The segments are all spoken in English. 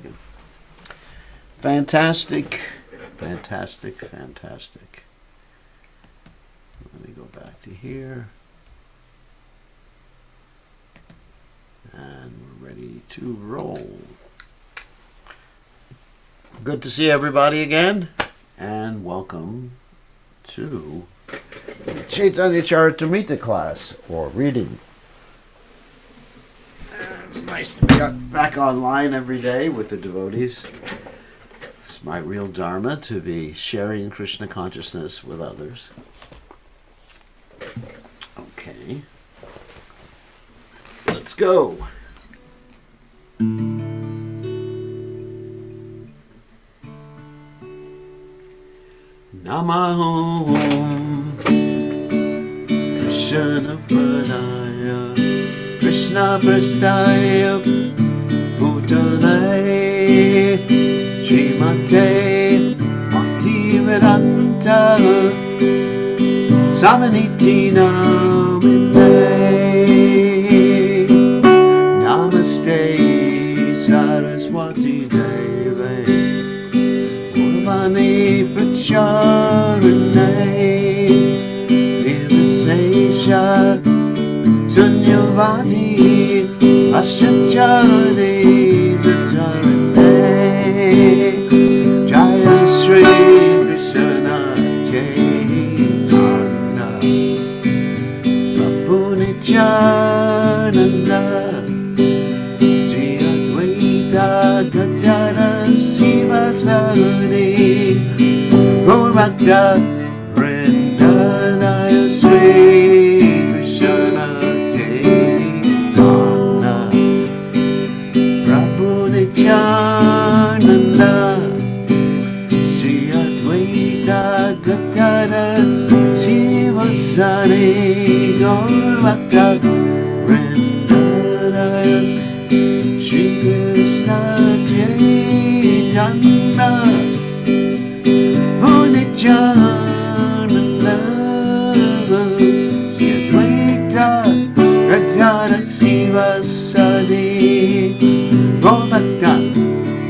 organ. Fantastic, fantastic, fantastic. Let me go back to here. And we're ready to roll. Good to see everybody again, and welcome to the Caitanya Caritamrta class, or reading. It's nice to be back online every day with the devotees. It's my real dharma to be sharing Krishna consciousness with others. Okay. Let's go. Namahom Krishna Pradaya Krishna Prastaya Bhutale Srimate Bhaktivedanta Samaniti Namine Namaste Saraswati Deve Urvani Pracharane Nivasesha Sunyavadi Ashacharade Zatarane Jaya Sri Krishna Caitanya Prabhu Nityananda Sri Advaita Gadada Shiva Saruni Gaurabhakta Vrindanaya Sri Krishna Caitanya Prabhu Nityananda Sri Advaita Gadada Shiva Saruni Gaurabhakta Vrindanaya Sri Krishna Caitanya Janana Sri Advaita Gadada Shiva Sadi Gaurabhakta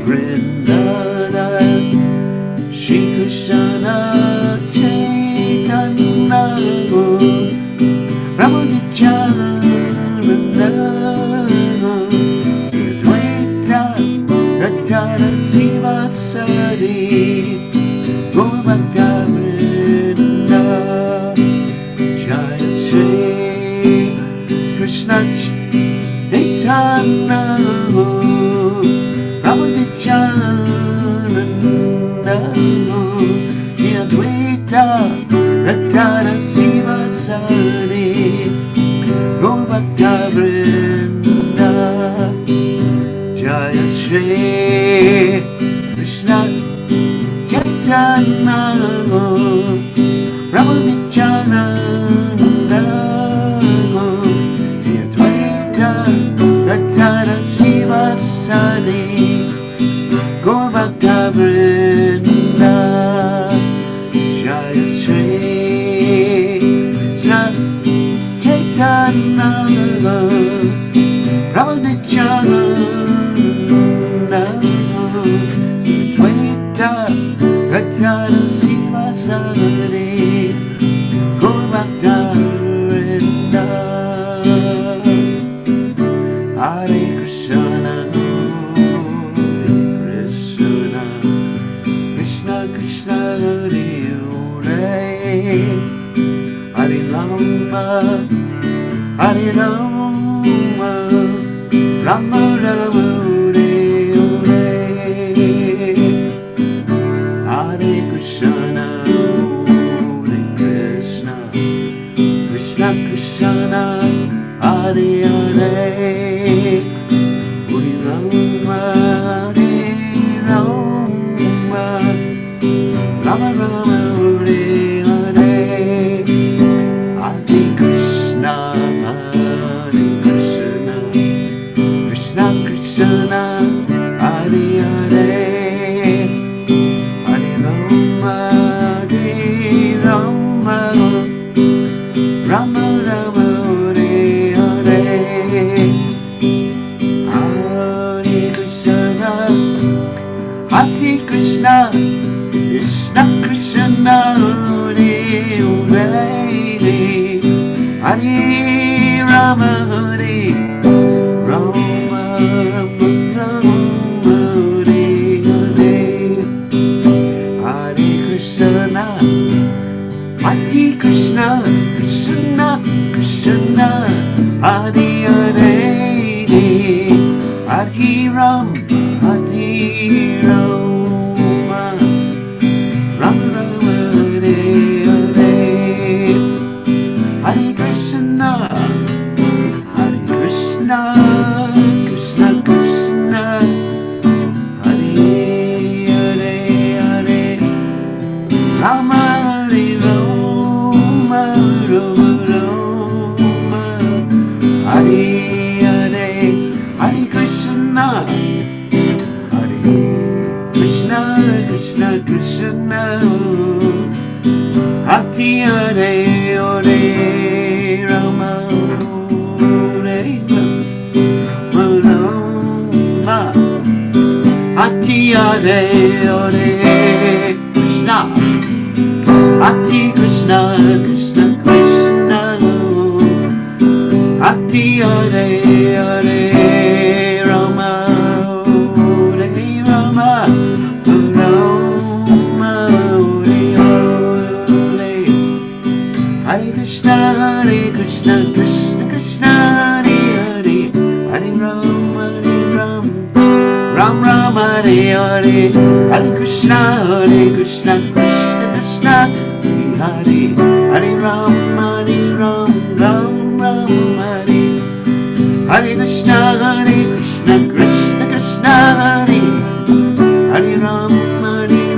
Vrindanaya Shri Krishna Caitanya Prabhu Nityananda Sri Advaita Gadada Shiva Sadi Gaurabhakta Vrinda Jaya Shri Krishna Caitanya Prabhu Nityananda Sri Advaita Gadada Shiva Sadi Gaurabhakta Vrinda Jaya Shri Krishna Caitanya Prabhu Nityananda Sri Advaita Gadada Shiva Sadi Gaurabhakta Vrinda Jaya Shri Krishna Caitanya Prabhu Nityananda Sri Advaita Gadada Shiva Sadi Gaurabhakta Vrinda Hare Krishna Krishna Krishna Hare Hare Hare Rama Hare Rama Rama Rama Hare Hare Krishna Krishna Krishna Hare Hare Hare Rama Rama Rama Hare Hare Hare Krishna Krishna Krishna Hare Hare Hare Rama Rama Rama Hare Hare Hare Krishna Krishna Krishna Hare Hare Hare Rama Hare Rama Hare Hare Hare Krishna Hare Krishna Krishna Krishna Hare Hare Hare Rama Hare Rama Rama Hare Krishna Krishna Krishna Hare Hare Hare Rama Ram Ram Hare Hare Hare Krishna Krishna Krishna Hare Hare Ram Ram Ram Hare Hare Krishna Krishna Krishna Hare Hare Ram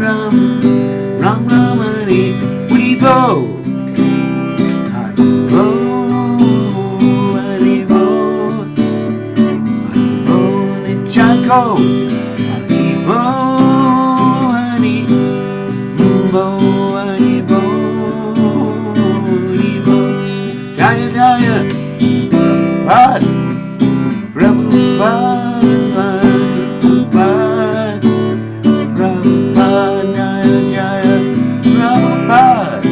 Ram Hare Hare Bo Hare Bo Hare Bo Nichako Hare Bo Hare Bo Hare Bo Hare Bo Jaya Jaya Prabhupada Prabhupada Prabhupada Jaya Jaya Prabhupada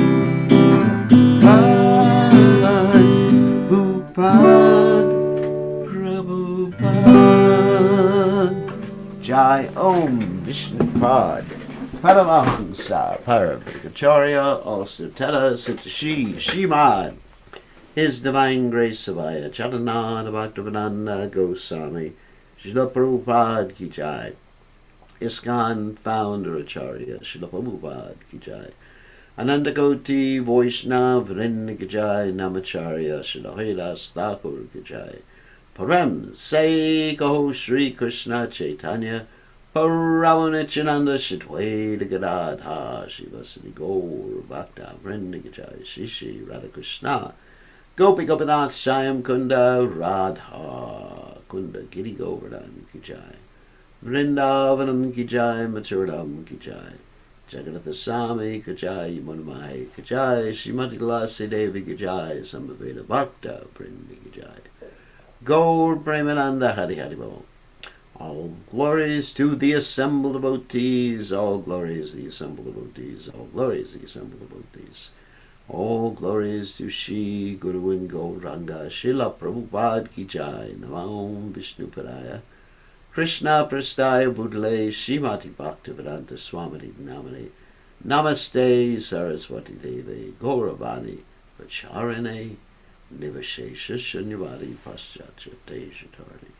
Prabhupada Jai Om Vishnupad Paramahamsa Parabhikacharya Asutara Sitashi Shimad His Divine Grace Savaya Charananda Bhaktivedanta Goswami Srila Prabhupada Ki Jai ISKCON Founder Acharya Srila Prabhupada Ki Jai Ananda Koti Vaishnav Vrinda Ki Jai Namacharya Srila Haridas Thakur Ki Jai Param Say Kaho Shri Krishna Chaitanya Paravanachananda Shitweda Gadadha Shivasani Gaur Bhakta Vrinda Ki Jai Shri Shri Radha Krishna Gopi Gopinath Shyam Kunda Radha Kunda Giri Govardhan Ki Jai Vrindavanam Ki Jai Mathuram Ki Jai Jagannatha Swami Ki Jai Yamunamai Ki Jai Srimati Lasi Devi Ki Jai Sambhaveda Bhakta Vrinda Ki Jai Gaur Premananda Hari Hari Bo All glories to the assembled devotees, all glories the assembled devotees, all glories the assembled devotees. All glories to Shri Guru and Gauranga, Srila Prabhupada Ki Jai, Namam Vishnu Padaya, Krishna Prastaya Budle, Srimati Bhaktivedanta Swamini Namani, Namaste Saraswati Devi, Gauravani, Vacharane, Nivashesha Shanyavadi Paschatya Dejatarni.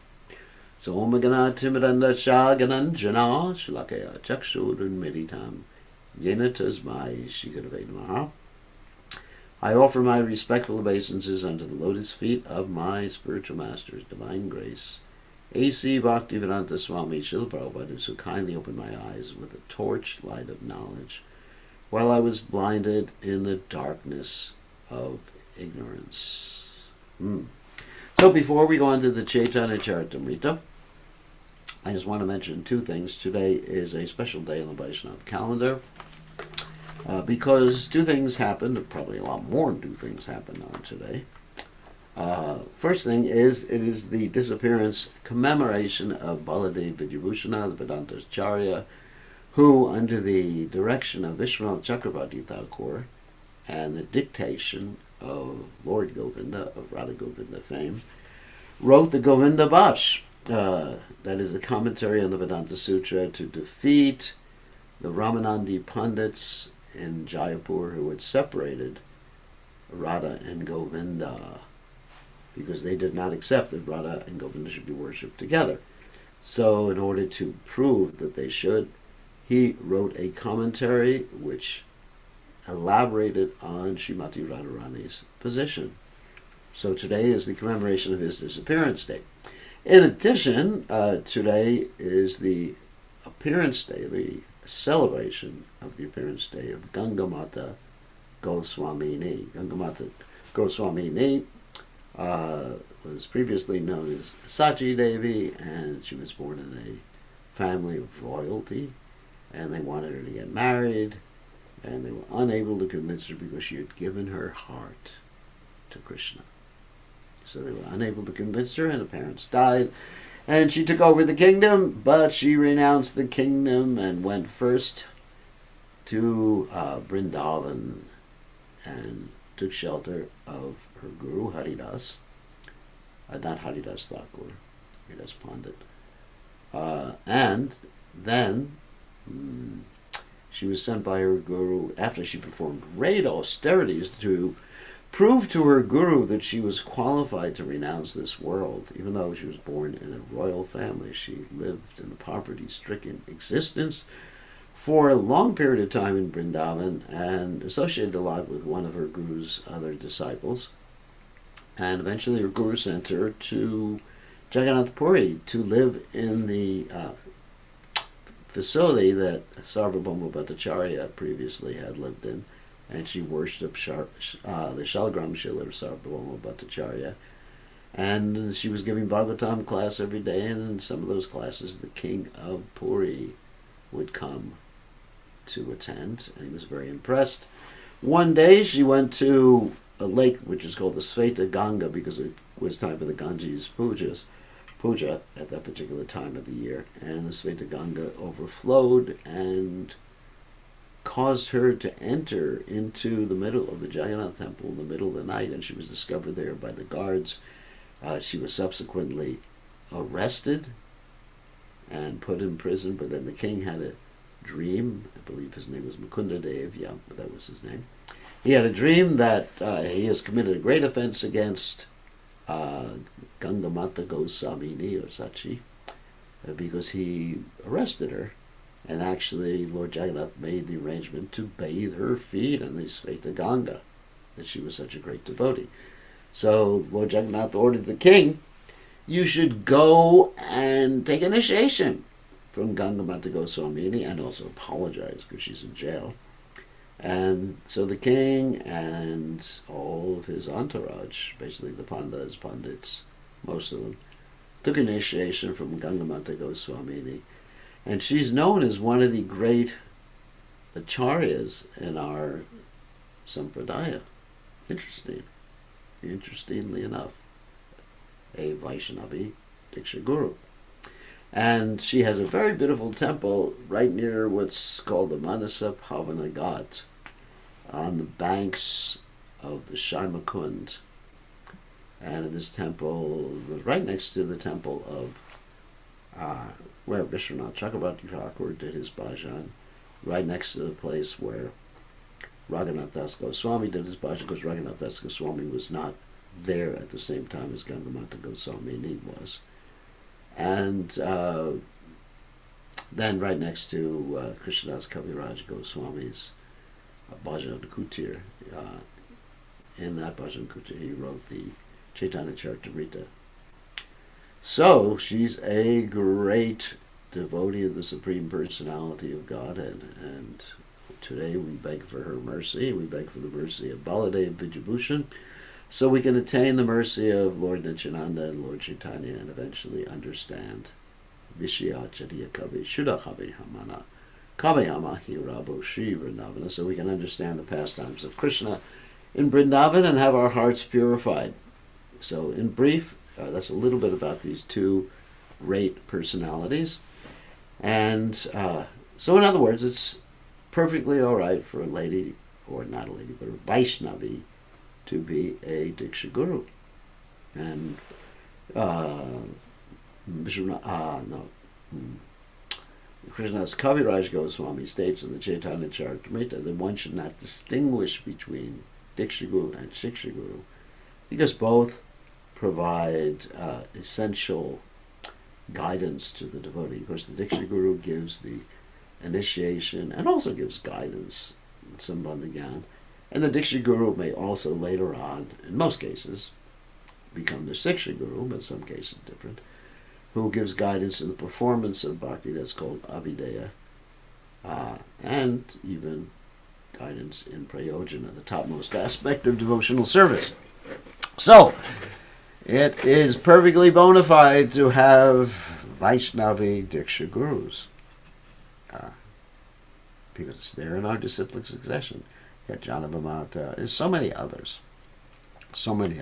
So Om Gana Timidanda Shagananjana, Shlakaya Chakshudran Meditam, Yenatasmai Shigadavadamaha. I offer my respectful obeisances unto the lotus feet of my spiritual masters, Divine Grace, A.C. Bhaktivedanta Swami Srila Prabhupada, who so kindly opened my eyes with a torch light of knowledge, while I was blinded in the darkness of ignorance. So before we go on to the Caitanya Caritamrta, I just want to mention two things. Today is a special day on the Vaishnava calendar. Because two things happened, probably a lot more than two things happened on today. First thing is, it is the disappearance commemoration of Baladev Vidyabhushana, the Vedanta Acharya, who, under the direction of Vishwanath Chakravarti Thakur and the dictation of Lord Govinda, of Radha Govinda fame, wrote the Govinda Bhash, that is the commentary on the Vedanta Sutra, to defeat the Ramanandi Pandits in Jaipur who had separated Radha and Govinda because they did not accept that Radha and Govinda should be worshipped together. So in order to prove that they should, he wrote a commentary which elaborated on Srimati Radharani's position. So today is the commemoration of his disappearance day. In addition, today is the appearance day, the celebration of the appearance day of Gangamata Goswamini. Gangamata Goswamini was previously known as Sachi Devi, and she was born in a family of royalty. and they wanted her to get married, and they were unable to convince her because she had given her heart to Krishna. So they were unable to convince her, and her parents died, and she took over the kingdom, but she renounced the kingdom and went first to Vrindavan and took shelter of her guru, Haridas. Not Haridas Thakur, Haridas Pandit. And then she was sent by her guru, after she performed great austerities, to prove to her guru that she was qualified to renounce this world. Even though she was born in a royal family, she lived in a poverty-stricken existence for a long period of time in Vrindavan and associated a lot with one of her guru's other disciples. And eventually her guru sent her to Jagannath Puri to live in the facility that Sarvabhauma Bhattacharya previously had lived in. And she worshipped the Shalagram Shila of Sarvabhauma Bhattacharya. And she was giving Bhagavatam class every day, and in some of those classes the king of Puri would come to attend, and he was very impressed. One day she went to a lake which is called the Sveta Ganga because it was time for the Ganges puja at that particular time of the year, and the Sveta Ganga overflowed and caused her to enter into the middle of the Jagannath temple in the middle of the night, and she was discovered there by the guards. She was subsequently arrested and put in prison, but then the king had a dream. I believe his name was Mukunda Dev, yeah, that was his name. He had a dream that he has committed a great offense against Gangamata Goswami or Sachi because he arrested her, and actually Lord Jagannath made the arrangement to bathe her feet in the Sveta Ganga, that she was such a great devotee. So Lord Jagannath ordered the king, you should go and take initiation from Gangamata Goswami and also apologize because she's in jail. And so the king and all of his entourage, basically the Pandas, Pandits, most of them, took initiation from Gangamata Goswami. And she's known as one of the great acharyas in our sampradaya. Interestingly enough, a Vaishnavi Diksha Guru. And she has a very beautiful temple right near what's called the Manasa Pavana Ghat on the banks of the Shaimakund. And in this temple was right next to the temple of where Vishwanath Chakravarti Thakur did his bhajan, right next to the place where Raghunath Das Goswami did his bhajan, because Raghunath Das Goswami was not there at the same time as Gangamata Goswami was. And then right next to Krishnadas Kaviraj Goswami's Bhajan Kutir. In that Bhajan Kutir he wrote the Caitanya Caritamrta. So she's a great devotee of the Supreme Personality of Godhead, and today we beg for her mercy. We beg for the mercy of Baladev Vijabhushan, so we can attain the mercy of Lord Nityananda and Lord Caitanya and eventually understand Vishya Chariya Kavi Shuddha Kavi Hamana Kavi Hama Hirabo Shri Vrindavana, so we can understand the pastimes of Krishna in Vrindavan and have our hearts purified. So in brief, that's a little bit about these two great personalities. And so in other words, it's perfectly all right for a lady, or not a lady, but a Vaishnavi, to be a Diksha Guru. And Krishnadas Kaviraj Goswami states in the Caitanya Caritamrta that one should not distinguish between Diksha Guru and Shiksha Guru, because both provide essential guidance to the devotee. Of course, the Diksha Guru gives the initiation and also gives guidance, Sambandha Gyan. And the Diksha Guru may also later on, in most cases, become the Shiksha Guru, but in some cases different, who gives guidance in the performance of bhakti, that's called Abhideya, and even guidance in Prayojana, the topmost aspect of devotional service. So, it is perfectly bona fide to have Vaishnavi Diksha Gurus. because it's there in our disciplic succession. Janavamata, there's so many others. So many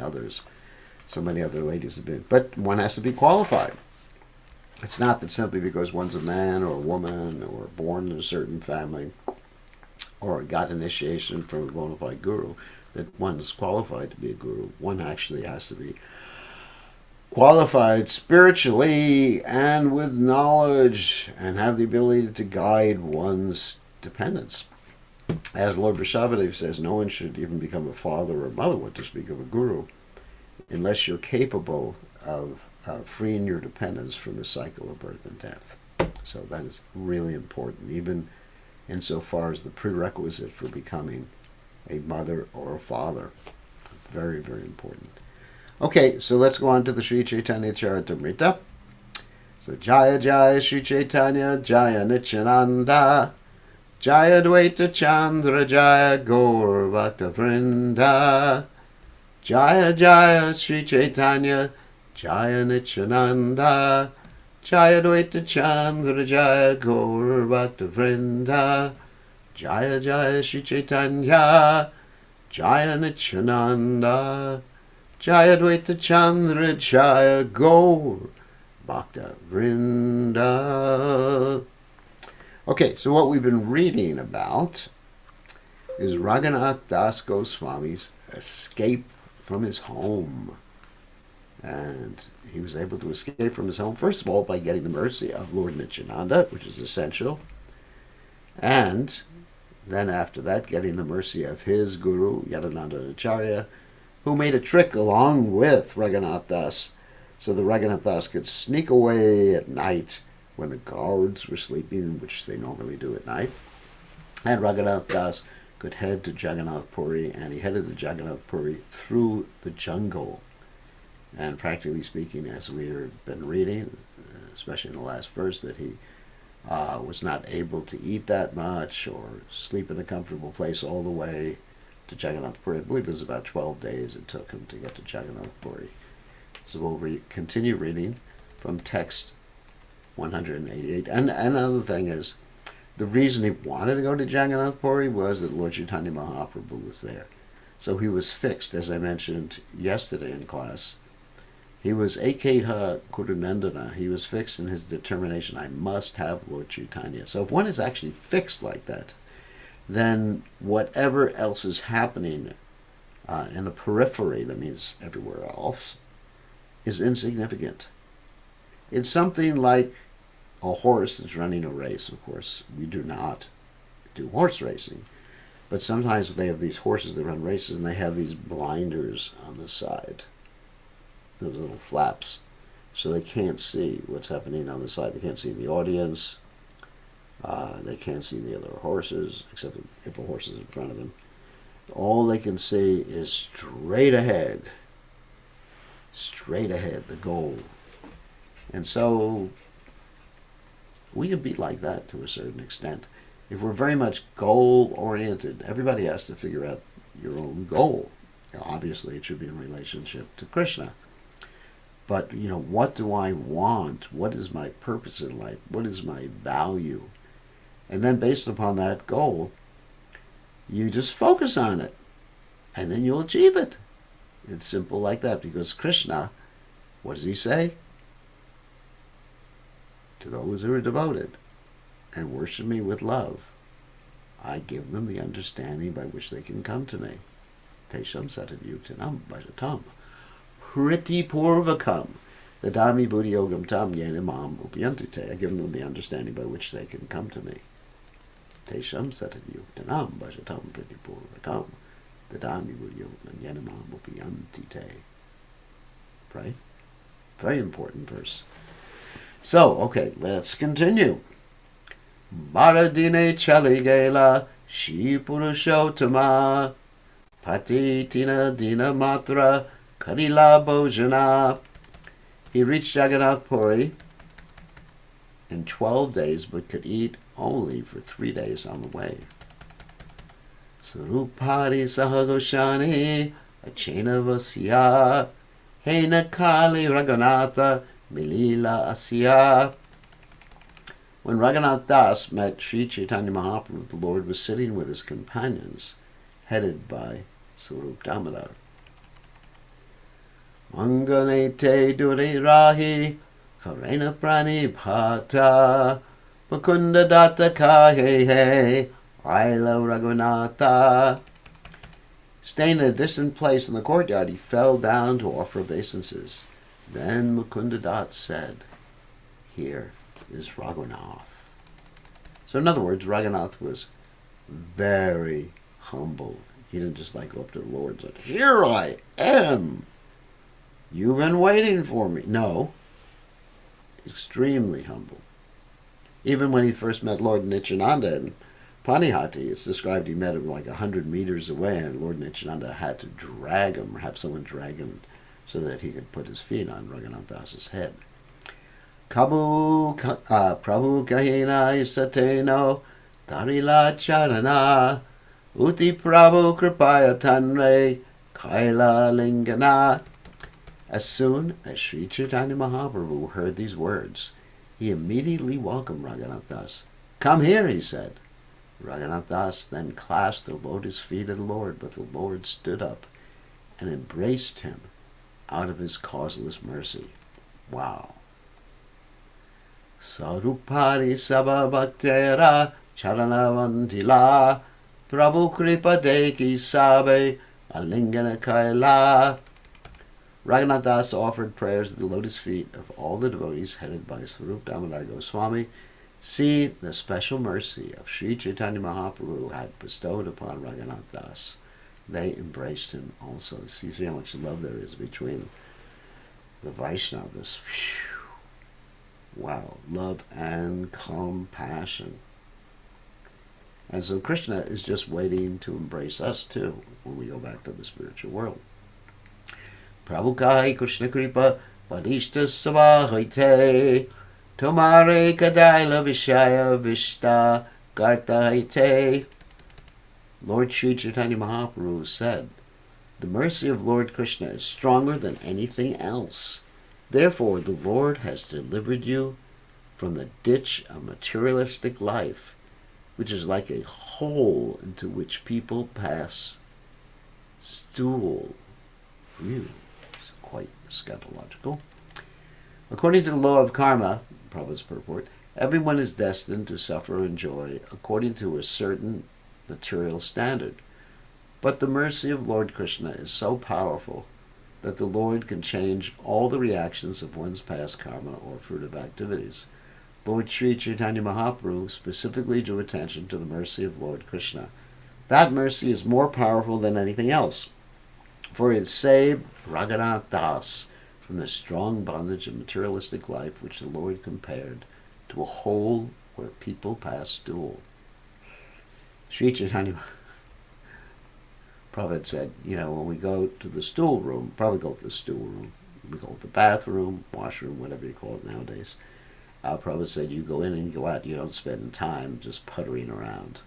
other ladies have been. But one has to be qualified. It's not that simply because one's a man or a woman or born in a certain family or got initiation from a bona fide guru that one's qualified to be a guru. One actually has to be qualified spiritually and with knowledge and have the ability to guide one's dependents. As Lord Vrishabhadev says, no one should even become a father or mother, what to speak of a guru, unless you're capable of freeing your dependents from the cycle of birth and death. So that is really important, even insofar as the prerequisite for becoming a mother or a father. Very, very important. Okay, so let's go on to the Sri Caitanya Charitamrta. So Jaya Jaya Sri Caitanya Jaya Nityananda Jaya Dvaita Chandra Jaya Gaur Bhakta Vrinda Jaya Jaya Sri Caitanya Jaya Nityananda Jaya Dvaita Chandra Jaya Gaur Bhakta Vrinda Jaya Jaya Sri Caitanya Jaya Nityananda Jaya Dvaita Chandra Jaya Gaur Bhakta Vrinda. Okay, so what we've been reading about is Raghunath Das Goswami's escape from his home. And he was able to escape from his home, first of all, by getting the mercy of Lord Nityananda, which is essential. And then after that, getting the mercy of his guru, Yadananda Acharya, who made a trick along with Raghunath Das, so that Raghunath Das could sneak away at night when the guards were sleeping, which they normally do at night. And Raghunath Das could head to Jagannath Puri, and he headed to Jagannath Puri through the jungle. And practically speaking, as we've been reading, especially in the last verse, that he was not able to eat that much or sleep in a comfortable place all the way to Jagannath Puri. I believe it was about 12 days it took him to get to Jagannath Puri. So we'll continue reading from text 188. And another thing is, the reason he wanted to go to Jagannath Puri was that Lord Chaitanya Mahaprabhu was there. So he was fixed, as I mentioned yesterday in class. He was Ekeha Kurunandana. He was fixed in his determination, I must have Lord Chaitanya. So if one is actually fixed like that, then whatever else is happening in the periphery, that means everywhere else, is insignificant. It's something like a horse that's running a race. Of course, we do not do horse racing, but sometimes they have these horses that run races and they have these blinders on the side, those little flaps, so they can't see what's happening on the side. They can't see the audience. They can't see the other horses, except if a horse is in front of them. All they can see is straight ahead, the goal. And so we can be like that to a certain extent. If we're very much goal-oriented, everybody has to figure out your own goal. Now, obviously, it should be in relationship to Krishna. But, what do I want? What is my purpose in life? What is my value? And then based upon that goal, you just focus on it. And then you'll achieve it. It's simple like that, because Krishna, what does he say? To those who are devoted and worship me with love, I give them the understanding by which they can come to me. Tesham satavyuktanam bhajatam priti purvakam dadami buddhiyogam tam yenimam upyantite. I give them the understanding by which they can come to me. Tesham satavyuktanam bhajatam priti purvakam dadami buddhiyogam yenimam upyantite. Right? Very important verse. So, okay, let's continue. Bharadine chaligela shi purushottama patitina dina matra kadila bhojana. He reached Jagannath Puri in 12 days, but could eat only for 3 days on the way. Sarupadi sahagoshani achena vasya hena kali raghunatha Lila Asya. When Raghunath Das met Sri Caitanya Mahaprabhu, the Lord was sitting with his companions, headed by Swarup Damodar. Manganete dure rahi, karena prani bhata, Mukunda datta kahe he, Aila Raghunatha. Staying in a distant place in the courtyard, he fell down to offer obeisances. Then Mukunda Dat said, "Here is Raghunath." So in other words, Raghunath was very humble. He didn't just go up to the Lord and say, "Here I am. You've been waiting for me." No, extremely humble. Even when he first met Lord Nityananda in Panihati, it's described he met him 100 meters away, and Lord Nityananda had to drag him, or have someone drag him, so that he could put his feet on Raghunath Das's head. Prabhu kahina isateno darila charana uti Prabhu kripaya tanre kaila lingana. As soon as Sri Chaitanya Mahaprabhu heard these words, he immediately welcomed Raghunath Das. "Come here," he said. Raghunath Das then clasped the lotus feet of the Lord, but the Lord stood up and embraced him out of his causeless mercy. Wow. Sarupari sabha bhaktera charanavantila Prabhu kripa deki sabe alingana kaila. Raghunath Das offered prayers at the lotus feet of all the devotees headed by Swarup Damodar Goswami. See the special mercy of Sri Chaitanya Mahaprabhu had bestowed upon Raghunath Das. They embraced him also. See how much love there is between the Vaishnavas. Wow, love and compassion. And so Krishna is just waiting to embrace us too when we go back to the spiritual world. Prabhu kai Krishna kripa padishta savahite Tomare kadaila vishaya vishta gartaite. Lord Sri Chaitanya Mahaprabhu said, "The mercy of Lord Krishna is stronger than anything else. Therefore, the Lord has delivered you from the ditch of materialistic life, which is like a hole into which people pass stool." It's quite scatological. According to the law of karma, Prabhupada's purport, everyone is destined to suffer or enjoy according to a certain material standard. But the mercy of Lord Krishna is so powerful that the Lord can change all the reactions of one's past karma or fruitive activities. Lord Sri Chaitanya Mahaprabhu specifically drew attention to the mercy of Lord Krishna. That mercy is more powerful than anything else, for it saved Raghunath Das from the strong bondage of materialistic life, which the Lord compared to a hole where people pass stool. Sri Chaitanya Prabhupada said, when we go to the stool room, probably go to the stool room, we go to the bathroom, washroom, whatever you call it nowadays. Prabhupada said, you go in and you go out, you don't spend time just puttering around.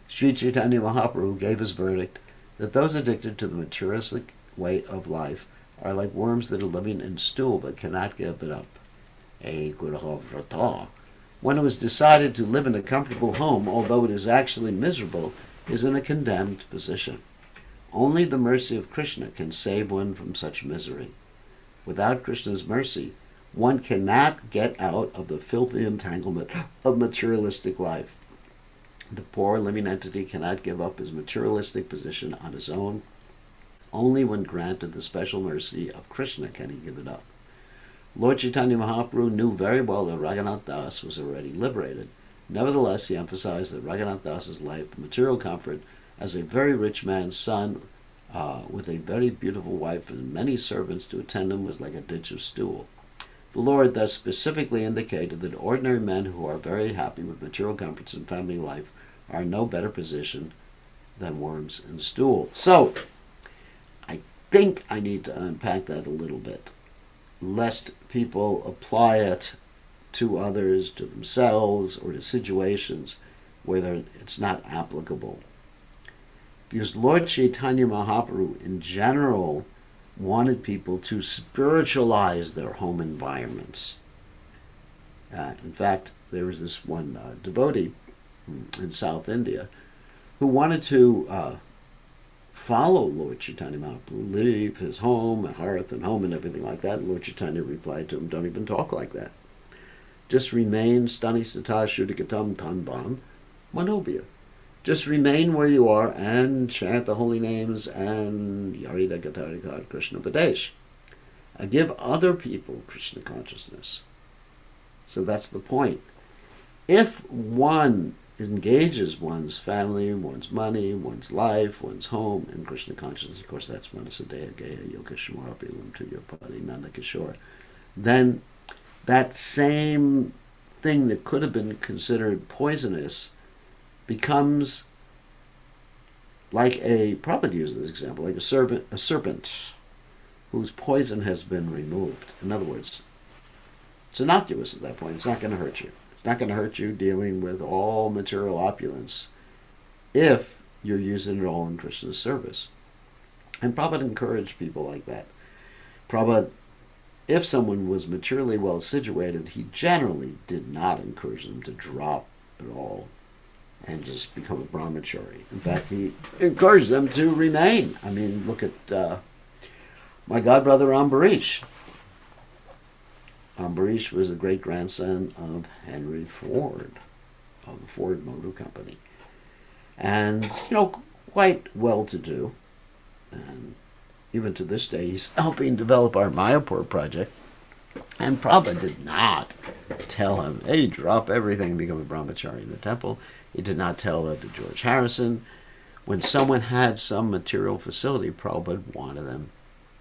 Sri Chaitanya Mahaprabhu gave his verdict that those addicted to the materialistic way of life are like worms that are living in stool but cannot give it up. One who has decided to live in a comfortable home, although it is actually miserable, is in a condemned position. Only the mercy of Krishna can save one from such misery. Without Krishna's mercy, one cannot get out of the filthy entanglement of materialistic life. The poor living entity cannot give up his materialistic position on his own. Only when granted the special mercy of Krishna can he give it up. Lord Chaitanya Mahaprabhu knew very well that Raghunath Das was already liberated. Nevertheless, he emphasized that Raghunath Das's life of material comfort as a very rich man's son with a very beautiful wife and many servants to attend him was like a ditch of stool. The Lord thus specifically indicated that ordinary men who are very happy with material comforts and family life are in no better position than worms in stool. So, I think I need to unpack that a little bit, lest people apply it to others, to themselves, or to situations where it's not applicable. Because Lord Caitanya Mahaprabhu, in general, wanted people to spiritualize their home environments. In fact, there was this one devotee in South India who wanted to follow Lord Chaitanya Mahaprabhu, leave his home, hearth and home and everything like that. And Lord Chaitanya replied to him, don't even talk like that. Just remain stani sata shudikatam tanbam manobhya. Just remain where you are and chant the holy names and Yarida Gatarika Krishna Padesh. And give other people Krishna consciousness. So that's the point. If one engages one's family, one's money, one's life, one's home in Krishna consciousness, of course that's Manasadaya Gaya Yoga Shmarapilam to your Padi Nanda Kishore, then that same thing that could have been considered poisonous becomes like Prabhupada used this example, like a serpent whose poison has been removed. In other words, it's innocuous at that point. It's not going to hurt you. It's not going to hurt you dealing with all material opulence if you're using it all in Krishna's service. And Prabhupada encouraged people like that. Prabhupada, if someone was materially well situated, he generally did not encourage them to drop it all and just become a brahmachari. In fact, he encouraged them to remain. I mean, look at my godbrother Ambarish. Ambarish was a great-grandson of Henry Ford, of the Ford Motor Company. And, quite well-to-do. And even to this day, he's helping develop our Mayapur project. And Prabhupada did not tell him, hey, drop everything and become a brahmachari in the temple. He did not tell that to George Harrison. When someone had some material facility, Prabhupada wanted them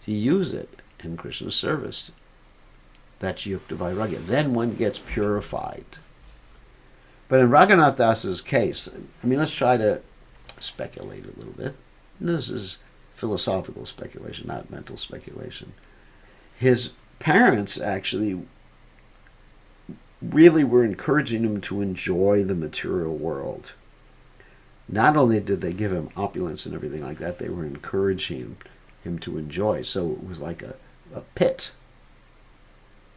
to use it in Krishna's service. That's Yukta Vairagya. Then one gets purified. But in Raghunath Das's case, let's try to speculate a little bit. And this is philosophical speculation, not mental speculation. His parents actually really were encouraging him to enjoy the material world. Not only did they give him opulence and everything like that, they were encouraging him to enjoy. So it was like a pit.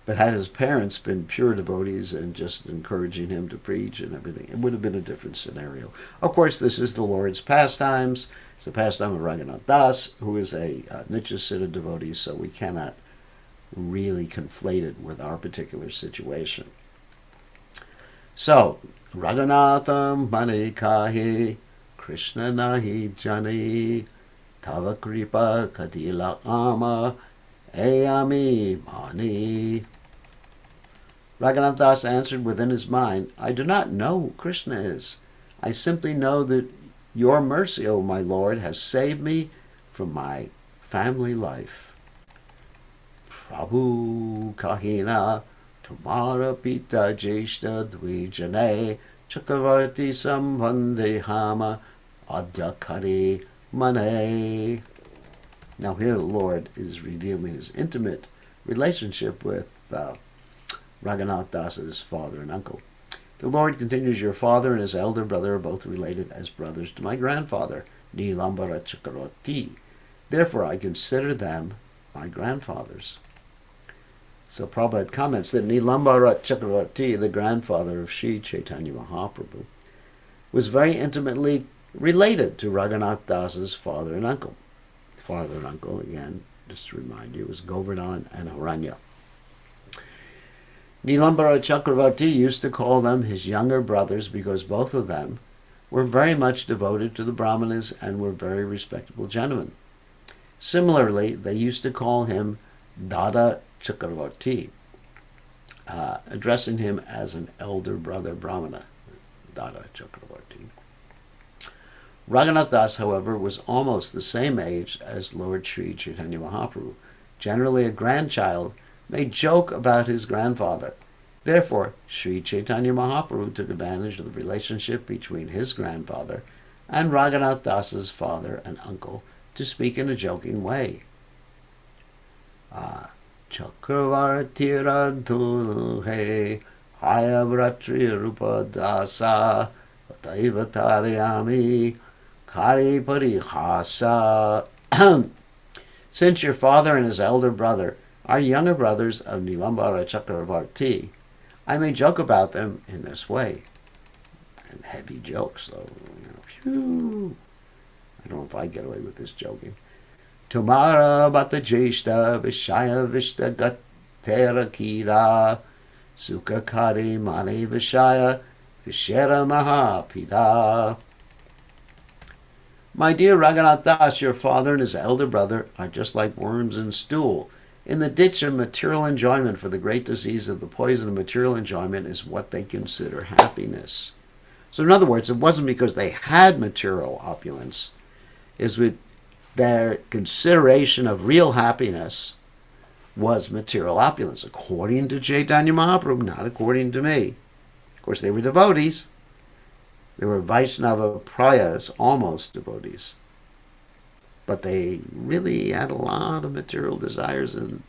But had his parents been pure devotees and just encouraging him to preach and everything, it would have been a different scenario. Of course, this is the Lord's pastimes. It's the pastime of Raghunath Das, who is a Nityasiddha devotee, so we cannot really conflate it with our particular situation. So, Raghunatham Mani Kahi, Krishna Nahi Jani, Tava Kripa Kadila Ama, Ayami Mani. Raghunath Das answered within his mind, I do not know who Krishna is. I simply know that your mercy, O my Lord, has saved me from my family life. Prabhu Kahina, Tumara Pita Jeshta Dvijane, Chakravarti Sambandhe Hama, Adyakari Mane. Now here the Lord is revealing his intimate relationship with Raghunath Das's father and uncle. The Lord continues, your father and his elder brother are both related as brothers to my grandfather, Nilambara Chakravarti. Therefore I consider them my grandfathers. So Prabhupada comments that Nilambara Chakravarti, the grandfather of Sri Caitanya Mahaprabhu, was very intimately related to Raghunath Das's father and uncle. Father and uncle, again, just to remind you, was Govardhan and Haranya. Nilambara Chakravarti used to call them his younger brothers because both of them were very much devoted to the Brahmanas and were very respectable gentlemen. Similarly, they used to call him Dada Chakravarti, addressing him as an elder brother Brahmana, Dada Chakravarti. Raghunath Das, however, was almost the same age as Lord Sri Chaitanya Mahaprabhu. Generally, a grandchild may joke about his grandfather. Therefore, Sri Chaitanya Mahaprabhu took advantage of the relationship between his grandfather and Raghunath Das's father and uncle to speak in a joking way. Chakravarti radhu he hayavratri rupa dasa vataiva taryami kari parihasa. Since your father and his elder brother are younger brothers of Nilambara Chakravarti, I may joke about them in this way. And heavy jokes, though. Phew. I don't know if I get away with this joking. Tumara bata jeshta vishaya vishta gatera kira sukha kari mani vishaya vishera mahapida. My dear Raghunath Das, your father and his elder brother are just like worms in stool. In the ditch of material enjoyment, for the great disease of the poison of material enjoyment is what they consider happiness. So in other words, it wasn't because they had material opulence. It's with their consideration of real happiness was material opulence, according to Caitanya Mahaprabhu, not according to me. Of course, they were devotees. They were Vaishnava Prayas, almost devotees. But they really had a lot of material desires, and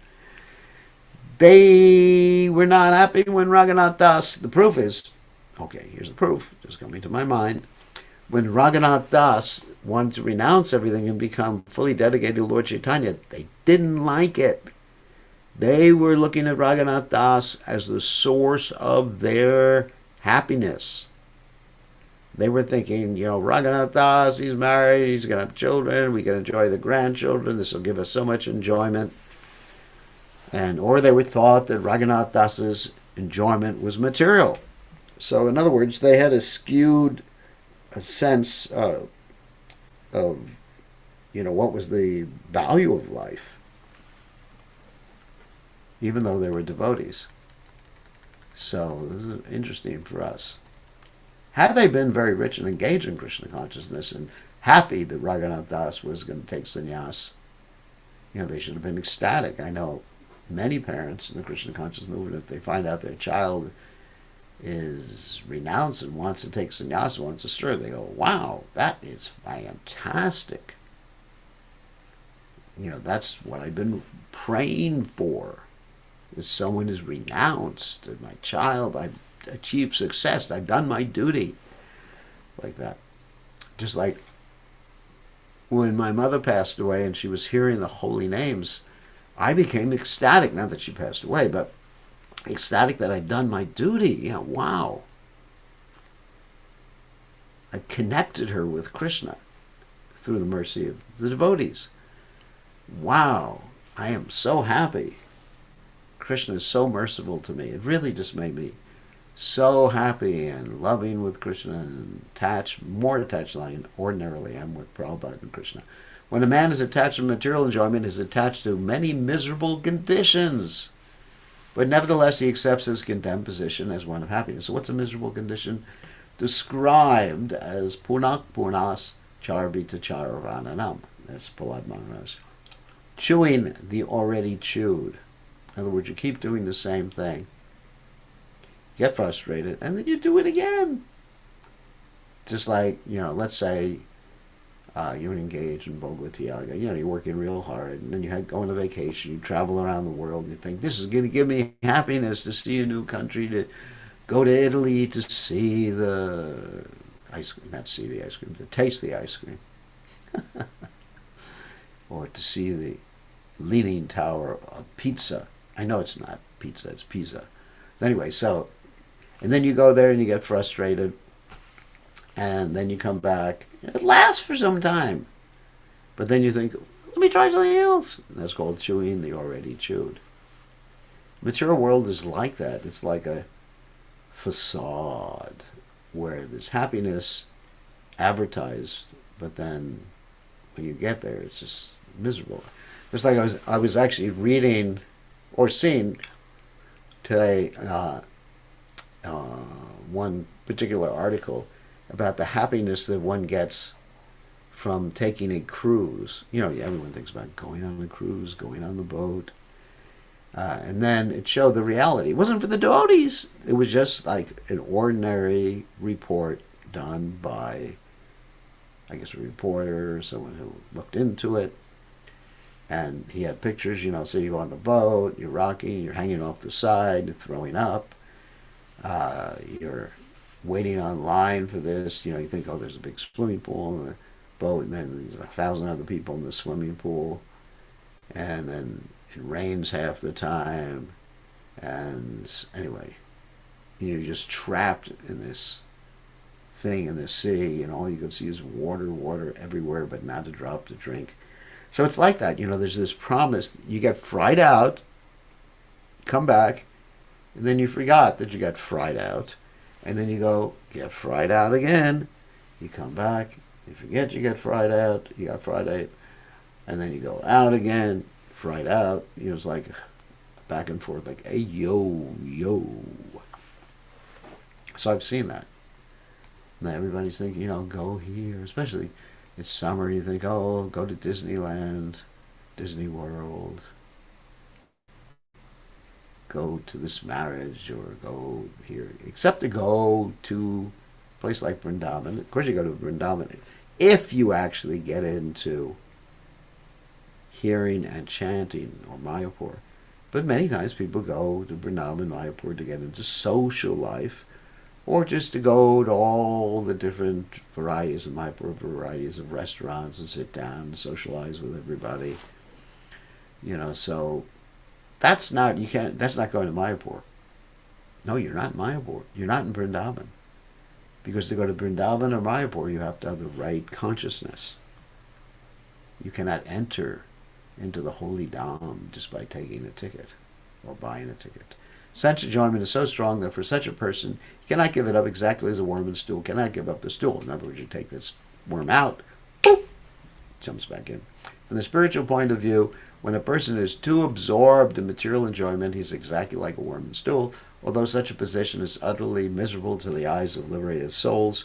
they were not happy when Raghunath Das, the proof is, okay, here's the proof, just coming to my mind. When Raghunath Das wanted to renounce everything and become fully dedicated to Lord Chaitanya, they didn't like it. They were looking at Raghunath Das as the source of their happiness. They were thinking, Raghunath Das, he's married, he's going to have children, we can enjoy the grandchildren, this will give us so much enjoyment. Or they were thought that Raghunath Das's enjoyment was material. So in other words, they had a skewed sense of what was the value of life, even though they were devotees. So this is interesting for us. Had they been very rich and engaged in Krishna consciousness and happy that Raghunath Das was going to take sannyas, they should have been ecstatic. I know many parents in the Krishna consciousness movement, if they find out their child is renounced and wants to take sannyasa, wants to stir, they go, wow, that is fantastic. That's what I've been praying for. If someone is renounced, and my child, I've achieved success, I've done my duty. Like that. Just like when my mother passed away and she was hearing the holy names, I became ecstatic, not that she passed away, but ecstatic that I've done my duty. Wow. I connected her with Krishna through the mercy of the devotees. Wow. I am so happy. Krishna is so merciful to me. It really just made me so happy and loving with Krishna and more attached than I ordinarily am with Prabhupada and Krishna. When a man is attached to material enjoyment, he is attached to many miserable conditions. But nevertheless, he accepts his condemned position as one of happiness. So what's a miserable condition? Described as punak punas charbita charavananam. That's Prahlad Maharaj. Chewing the already chewed. In other words, you keep doing the same thing. Get frustrated, and then you do it again. Just like, let's say you're engaged in Bhagavad Gita. You're working real hard, and then you go on a vacation, you travel around the world, and you think, this is going to give me happiness to see a new country, to go to Italy, to see the ice cream, not see the ice cream, to taste the ice cream. Or to see the Leaning Tower of Pizza. I know it's not pizza, it's pizza. Anyway, and then you go there and you get frustrated, and then you come back. It lasts for some time. But then you think, let me try something else. And that's called chewing the already chewed. Material world is like that. It's like a facade where there's happiness advertised, but then when you get there, it's just miserable. It's like I was actually reading or seeing today one particular article about the happiness that one gets from taking a cruise. Everyone thinks about going on a cruise, going on the boat. And then it showed the reality. It wasn't for the devotees. It was just like an ordinary report done by, I guess, a reporter or someone who looked into it. And he had pictures, so you go on the boat, you're rocking, you're hanging off the side, you're throwing up. You're waiting online for this. You think, oh, there's a big swimming pool in the boat, and then there's 1,000 other people in the swimming pool. And then it rains half the time. And anyway, You're just trapped in this thing in the sea, and all you can see is water, water everywhere, but not a drop to drink. So it's like that. There's this promise. You get fried out, come back, and then you forgot that you got fried out. And then you go, get fried out again. You come back, you forget you got fried out, and then you go out again, fried out. It's like back and forth, like, hey, yo, yo. So I've seen that. Now everybody's thinking, go here, especially it's summer. You think, oh, go to Disneyland, Disney World, go to this marriage, or go here. Except to go to a place like Vrindavan. Of course, you go to Vrindavan if you actually get into hearing and chanting or Mayapur. But many times people go to Vrindavan, Mayapur to get into social life, or just to go to all the different varieties of Mayapur, varieties of restaurants, and sit down and socialize with everybody. So that's not going to Mayapur. No, you're not in Mayapur. You're not in Vrindavan. Because to go to Vrindavan or Mayapur, you have to have the right consciousness. You cannot enter into the holy dham just by taking a ticket or buying a ticket. Sense enjoyment is so strong that for such a person, you cannot give it up exactly as a worm in stool cannot give up the stool. In other words, you take this worm out, boop, jumps back in. From the spiritual point of view, when a person is too absorbed in material enjoyment, he's exactly like a worm in stool. Although such a position is utterly miserable to the eyes of liberated souls,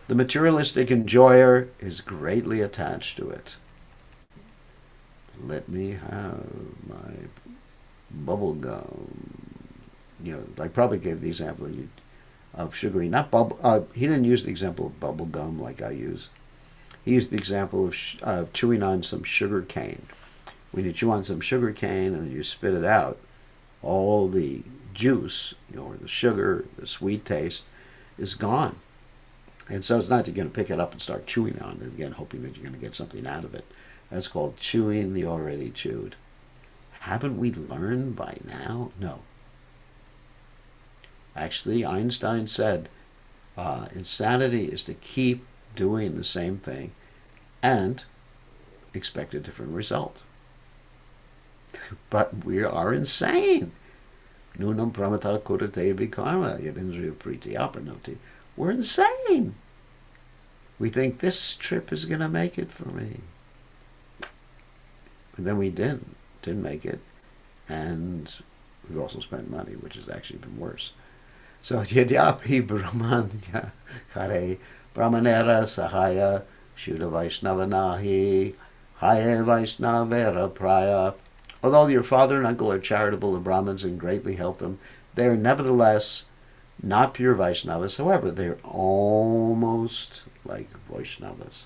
the materialistic enjoyer is greatly attached to it. Let me have my bubble gum. I probably gave the example of sugary, not bubble. He didn't use the example of bubble gum like I use. He used the example of chewing on some sugar cane. When you chew on some sugar cane and you spit it out, all the juice, or the sugar, the sweet taste, is gone. And so it's not that you're going to pick it up and start chewing on it again, hoping that you're going to get something out of it. That's called chewing the already chewed. Haven't we learned by now? No. Actually, Einstein said insanity is to keep doing the same thing and expect a different result. But we are insane. Nunam pramata kurate vikarma yadindriya priti aparnoti. We're insane. We think this trip is going to make it for me. But then we didn't make it. And we've also spent money, which is actually even worse. So yadyapi brahmanya kare brahmanera sahaya shuddha vaishnavanahi haye vaishnavera praya. Although your father and uncle are charitable to Brahmins and greatly help them, they are nevertheless not pure Vaishnavas. However, they are almost like Vaishnavas.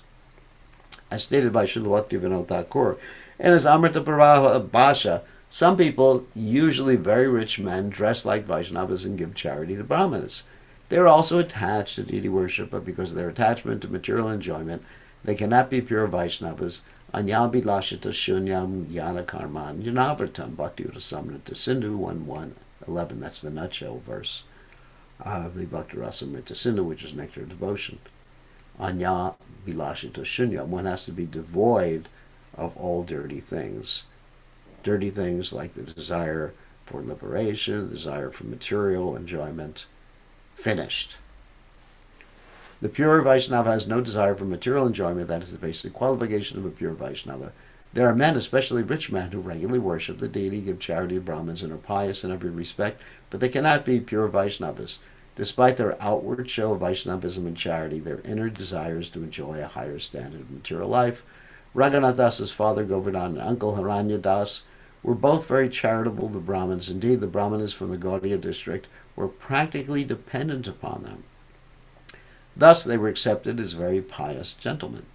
As stated by Srila Bhaktivinoda Thakur in his Amrita Pravaha Bhasha, some people, usually very rich men, dress like Vaishnavas and give charity to Brahmanas. They are also attached to deity worship, but because of their attachment to material enjoyment, they cannot be pure Vaishnavas. Anyabhilashita shunyam yana karman yanavartam bhakti rasamrita sindhu 1:11. That's the nutshell verse of the Bhakti Rasamrita Sindhu, which is nectar of devotion. Anyabhilashita shunyam. One has to be devoid of all dirty things. Dirty things like the desire for liberation, the desire for material enjoyment. Finished. The pure Vaishnava has no desire for material enjoyment. That is the basic qualification of a pure Vaishnava. There are men, especially rich men, who regularly worship the deity, give charity to Brahmins, and are pious in every respect, but they cannot be pure Vaishnavas. Despite their outward show of Vaishnavism and charity, their inner desires to enjoy a higher standard of material life. Raghunath Das's father, Govardhan, and uncle, Haranya Das, were both very charitable to Brahmins. Indeed, the Brahmanas from the Gaudiya district were practically dependent upon them. Thus, they were accepted as very pious gentlemen.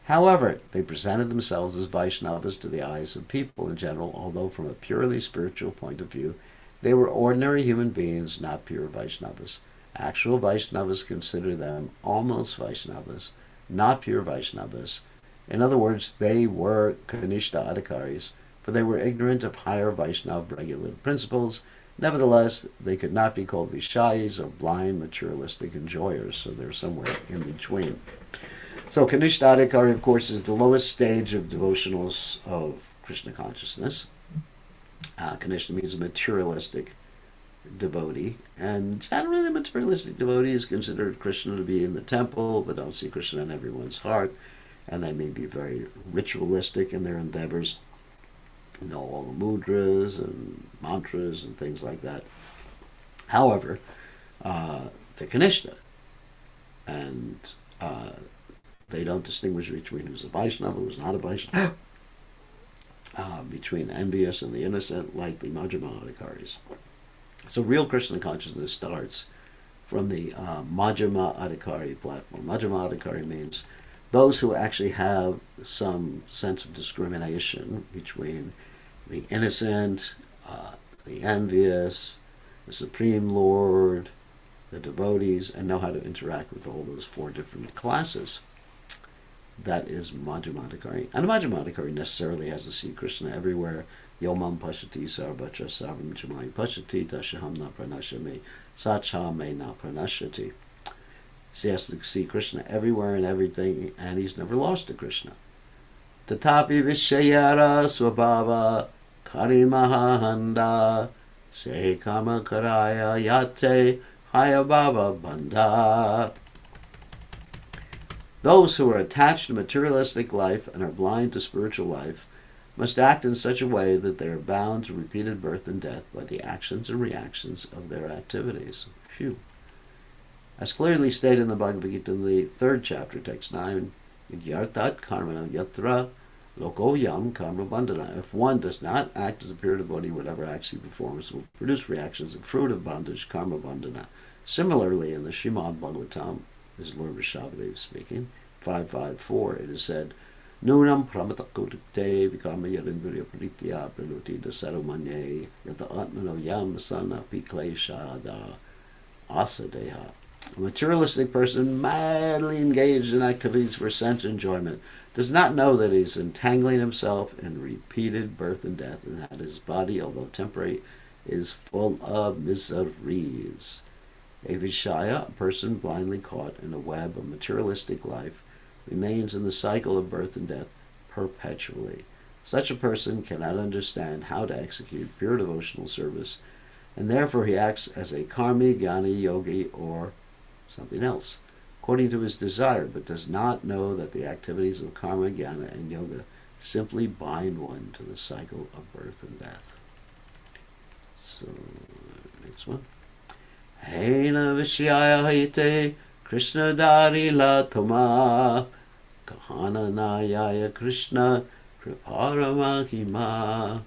However, they presented themselves as Vaishnavas to the eyes of people in general, although from a purely spiritual point of view, they were ordinary human beings, not pure Vaishnavas. Actual Vaishnavas consider them almost Vaishnavas, not pure Vaishnavas. In other words, they were Kanishta Adhikaris, for they were ignorant of higher Vaishnava regulative principles. Nevertheless, they could not be called Vishayis or blind materialistic enjoyers, so they're somewhere in between. So Kanishta Adhikari, of course, is the lowest stage of devotionals of Krishna consciousness. Kanishta means a materialistic devotee, and generally the materialistic devotees consider Krishna to be in the temple, but don't see Krishna in everyone's heart, and they may be very ritualistic in their endeavors, know all the mudras and mantras and things like that. However, they're Kanishta, and they don't distinguish between who's a Vaishnava, who's not a Vaishnava, between envious and the innocent, like the Majjhima Adhikaris. So real Krishna consciousness starts from the Majjhima Adhikari platform. Majjhima Adhikari means those who actually have some sense of discrimination between the innocent, the envious, the Supreme Lord, the devotees, and know how to interact with all those four different classes. That is Majjhima Adhikari. And a Majjhima Adhikari necessarily has to see Krishna everywhere. Yomam Pashati Sarvatra Sarvam Chamai Pashati Tashaham Na Pranashami Sacha Me Na Pranashati. So he has to see Krishna everywhere and everything, and he's never lost to Krishna. Tatapi Vishayara Swabhava Karimahahanda Se Kama Karaya Yate Hayabhava Bandha. Those who are attached to materialistic life and are blind to spiritual life must act in such a way that they are bound to repeated birth and death by the actions and reactions of their activities. Phew. As clearly stated in the Bhagavad Gita in the 3rd chapter, text 9, Yadyartat karmana yatra lokoyam karma bandhana. If one does not act as a pure devotee, whatever acts he performs will produce reactions and fruit of bondage, karma bandhana. Similarly, in the Srimad Bhagavatam, this is Lord Rishabhadeva speaking, 554, it is said, Nunam pramatakodukte vikama yarindriya pritya pranutida sarumanye yata atmano yam sana pikleshada asadeha. A materialistic person madly engaged in activities for sense enjoyment does not know that he is entangling himself in repeated birth and death, and that his body, although temporary, is full of miseries. A Vishaya, a person blindly caught in a web of materialistic life, remains in the cycle of birth and death perpetually. Such a person cannot understand how to execute pure devotional service, and therefore he acts as a karmi, jnani, yogi, or something else, according to his desire, but does not know that the activities of karma, jnana, and yoga simply bind one to the cycle of birth and death. So, next one. Hena Vishyaya Haite Krishna Dari Latoma Kahana Nayaya Krishna Kriparamahima.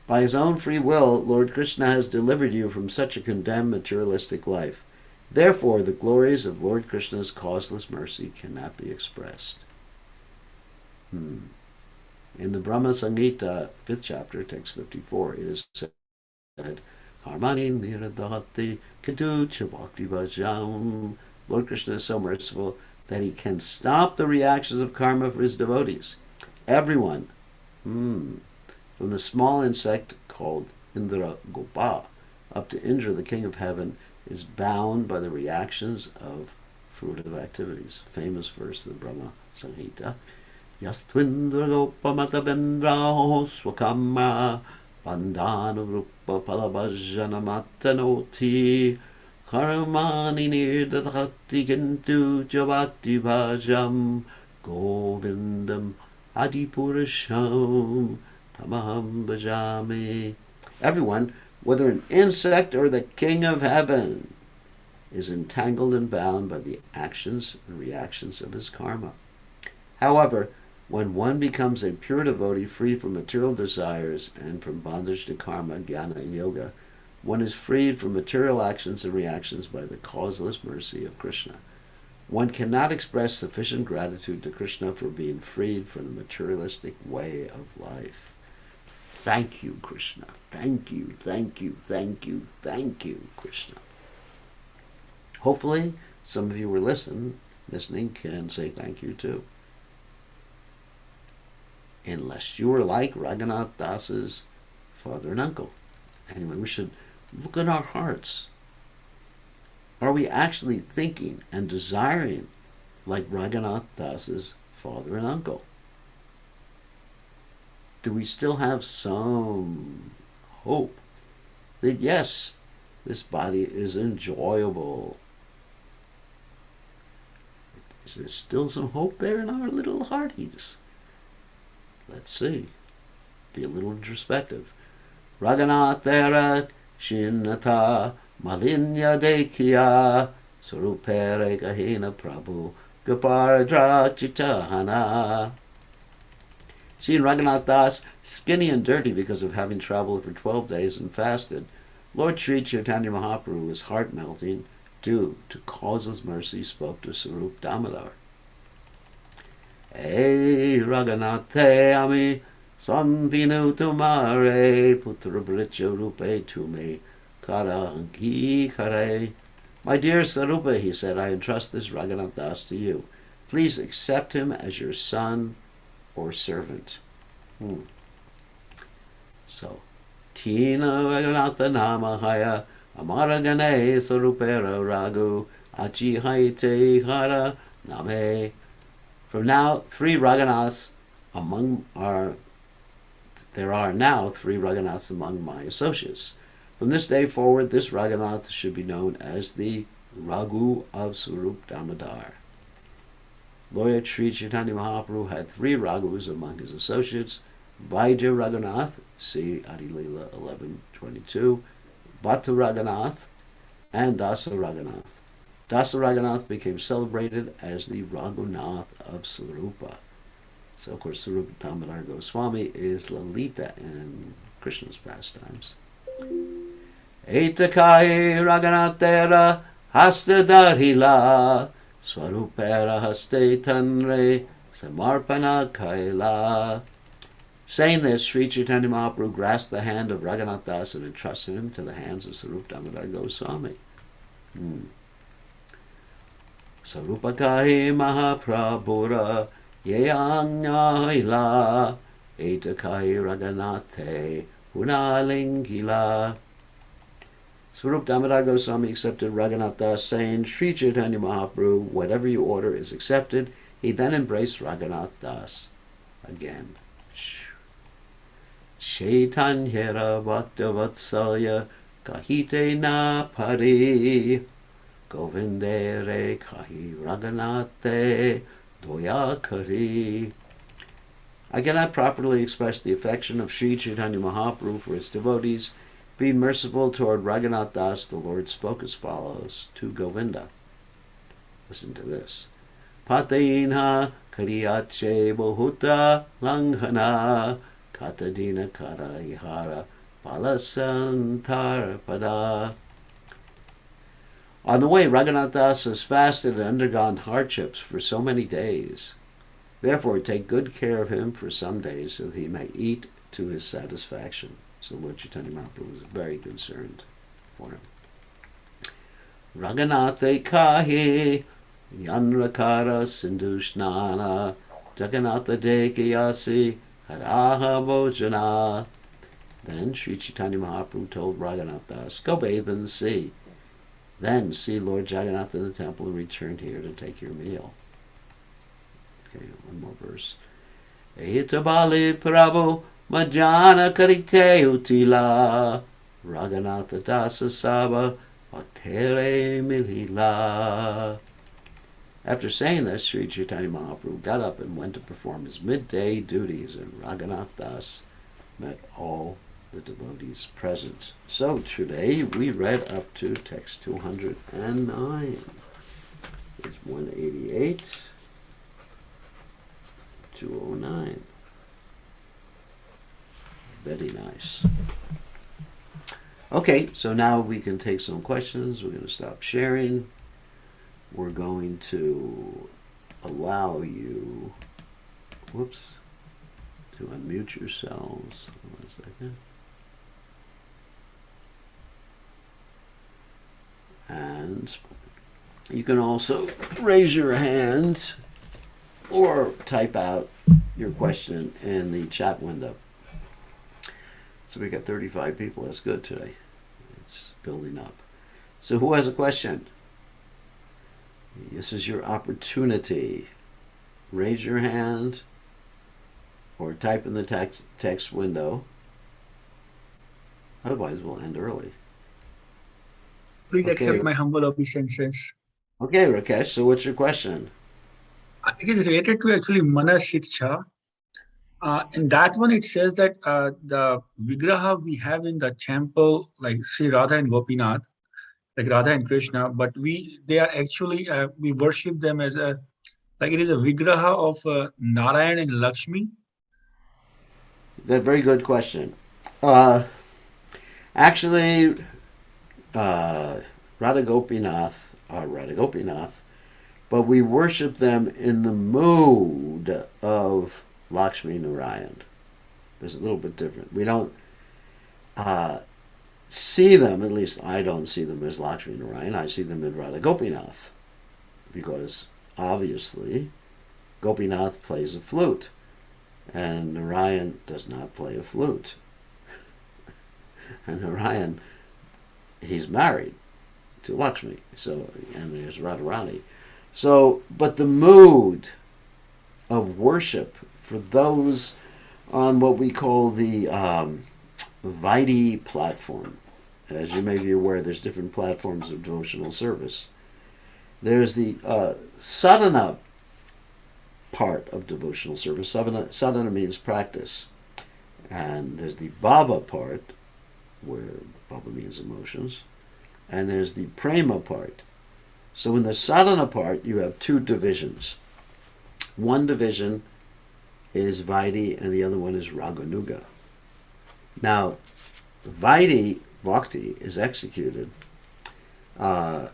By his own free will, Lord Krishna has delivered you from such a condemned materialistic life. Therefore, the glories of Lord Krishna's causeless mercy cannot be expressed. In the Brahma Samhita, 5th chapter, text 54, it is said, Harmani niradhati kaducha bhakti bhajam. Lord Krishna is so merciful that he can stop the reactions of karma for his devotees. Everyone, from the small insect called Indra Gopa up to Indra, the king of heaven, is bound by the reactions of fruitive activities. Famous verse of the Brahma Samhita. Yastvindra Gopa matabendra swakama bandhana rupa palabhajana matanoti karamani nirdadhati kintu javati bhajam govindam adipurasham tamaham bhajami. Everyone, whether an insect or the king of heaven, is entangled and bound by the actions and reactions of his karma. However, when one becomes a pure devotee free from material desires and from bondage to karma, jnana, and yoga, one is freed from material actions and reactions by the causeless mercy of Krishna. One cannot express sufficient gratitude to Krishna for being freed from the materialistic way of life. Thank you, Krishna. Thank you, thank you, thank you, thank you, Krishna. Hopefully, some of you were listening can say thank you too. Unless you are like Raghunath Das's father and uncle. Anyway, we should look in our hearts. Are we actually thinking and desiring like Raghunath Das's father and uncle? Do we still have some hope that yes, this body is enjoyable? Is there still some hope there in our little hearties? Let's see. Be a little introspective. Raghunath Dera Shinnata Malinya Dekhiya Surupere Gahina Prabhu Gaparadra Chitahana. Seeing Raghunath Das skinny and dirty because of having traveled for 12 days and fasted, Lord Sri Caitanya Mahaprabhu was heart-melting due to causeless mercy spoke to Sarup Damodar. Hey Raghunath Ami Sambinu Tumare Putra Bricha Rupe Tume Kara Anki Kare. My dear Sarupa, he said, I entrust this Raghunath Das to you. Please accept him as your son or servant. So, Tina Raghunath Namahaya Amaragane Sarupera Ragu Achi Haite Hara Name. From now, there are now 3 Raghunaths among my associates. From this day forward, this Raghunath should be known as the Raghu of Sarup Damodar. Lord Sri Caitanya Mahaprabhu had 3 Raghus among his associates: Vaidya Raghunath, see Adi Lila 11:22, Bhattu Raghunath, and Dasa Raghunath. Dasa Raghunath became celebrated as the Raghunath of Sarupa. So, of course, Sarupa Damodar Goswami is Lalita in Krishna's pastimes. Etakai Raghunatera Hastadharila Swarupera Haste Tanre Samarpana Kaila. Saying this, Sri Caitanya Mahaprabhu grasped the hand of Raghunath Das and entrusted him to the hands of Sarupa Damodar Goswami. Sarupakai Mahaprabhura Yeangaila Etakai Raghunathe Punalingila. Sarupa Damodar Goswami accepted Raghunath Das, saying, Sri Caitanya Mahaprabhu, whatever you order is accepted. He then embraced Raghunath Das again. Chaitanyera Bhaktavatsalya Kahite na Pari Govindere Kahi Raghunathe Doyakari. I cannot properly express the affection of Sri Caitanya Mahaprabhu for his devotees. Being merciful toward Raghunath Das, the Lord spoke as follows to Govinda. Listen to this. Patainha Kariyache Bohuta Langhana Katadina Kara Ihara Palasantar Pada. On the way, Raghunath Das has fasted and undergone hardships for so many days. Therefore, take good care of him for some days so he may eat to his satisfaction. So Lord Chaitanya Mahaprabhu was very concerned for him. Raghunathe Kahi Yanrakara Sindhushnana Jagannatha Dekayasi Haraha Bhojana. Then Sri Chaitanya Mahaprabhu told Raghunath Das, go bathe in the sea. Then see Lord Jagannath in the temple and return here to take your meal. Okay, one more verse. Ehitabali Prabhu Majana Karite Utila Raghunatha Dasa Saba Bhaktere Milila. After saying this, Sri Chaitanya Mahaprabhu got up and went to perform his midday duties, and Raghunath Das met all the devotees present. So today we read up to text 209. It's 188, 209. Very nice. Okay, so now we can take some questions. We're going to stop sharing. We're going to allow you, to unmute yourselves. 1 second. And you can also raise your hand or type out your question in the chat window. So So we got 35 people. That's good today. It's building up. So who has a question? This is your opportunity. Raise your hand or type in the text window. Otherwise, we'll end early. Please Okay. accept my humble obeisances. Okay, Rakesh. So what's your question? It is related to actually Mana Siksha. In that one, it says that the Vigraha we have in the temple, like Sri Radha and Gopinath, like Radha and Krishna, but they are actually, we worship them as a, like it is a Vigraha of Narayan and Lakshmi. That's a very good question. Uh, actually, uh, Radha Gopinath are Radha Gopinath, but we worship them in the mood of Lakshmi Narayan. It's a little bit different. We don't uh, see them, at least I don't see them as Lakshmi Narayan. I see them in Radha Gopinath because obviously Gopinath plays a flute and Narayan does not play a flute. And Narayan, he's married to Lakshmi. So, and there's Radharani. So, but the mood of worship for those on what we call the Vaidhi platform, as you may be aware, there's different platforms of devotional service. There's the sadhana part of devotional service. Sadhana means practice. And there's the bhava part, where bhava means emotions. And there's the prema part. So in the sadhana part, you have two divisions. One division is Vaidhi and the other one is Raganuga. Now, Vaidhi bhakti is executed. Uh,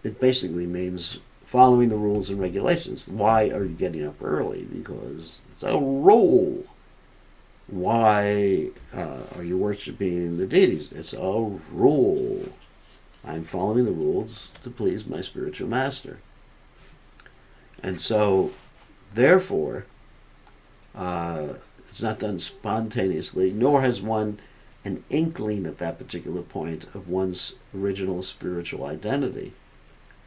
it basically means following the rules and regulations. Why are you getting up early? Because it's a rule. Why are you worshiping the deities? It's a rule. I'm following the rules to please my spiritual master. And so, therefore, it's not done spontaneously, nor has one an inkling at that particular point of one's original spiritual identity.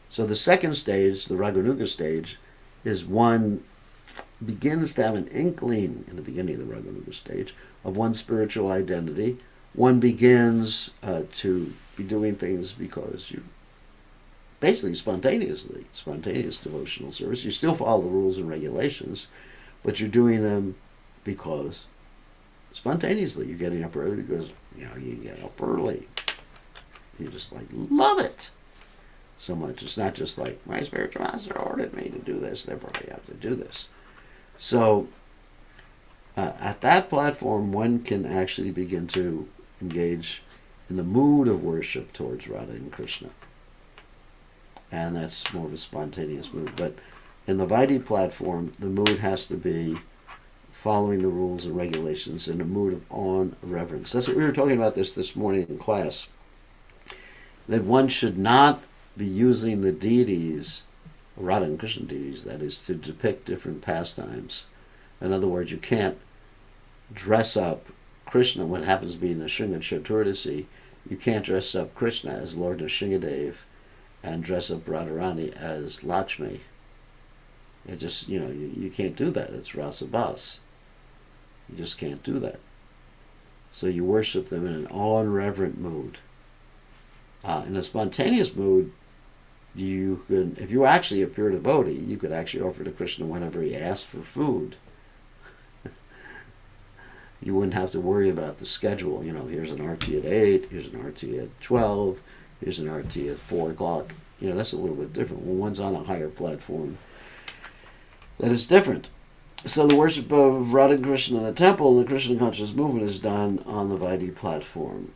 So the second stage, the Raganuga stage, is one begins to have an inkling in the beginning of the Raganuga stage of one's spiritual identity. One begins to be doing things because you basically spontaneous devotional service. You still follow the rules and regulations, but you're doing them because spontaneously. You're getting up early because you get up early. You just like love it so much. It's not just like my spiritual master ordered me to do this, therefore I have to do this. So at that platform, one can actually begin to engage in the mood of worship towards Radha and Krishna. And that's more of a spontaneous mood. But in the Vaidhi platform, the mood has to be following the rules and regulations in a mood of awe and reverence. That's what we were talking about this morning in class. That one should not be using the deities, Radha and Krishna deities, that is, to depict different pastimes. In other words, you can't dress up Krishna, what happens to be in the Shringa Chaturdasi, you can't dress up Krishna as Lord Nrsingadev and dress up Radharani as Lakshmi. It just, you can't do that. It's Rasabas. You just can't do that. So you worship them in an awe and reverent mood. In a spontaneous mood, you could, if you were actually a pure devotee, you could actually offer to Krishna whenever he asked for food. You wouldn't have to worry about the schedule. Here's an RT at 8, here's an RT at 12, here's an RT at 4 o'clock. That's a little bit different. When one's on a higher platform, that is different. So the worship of Radha Krishna in the temple, the Krishna conscious movement, is done on the Vaidhi platform.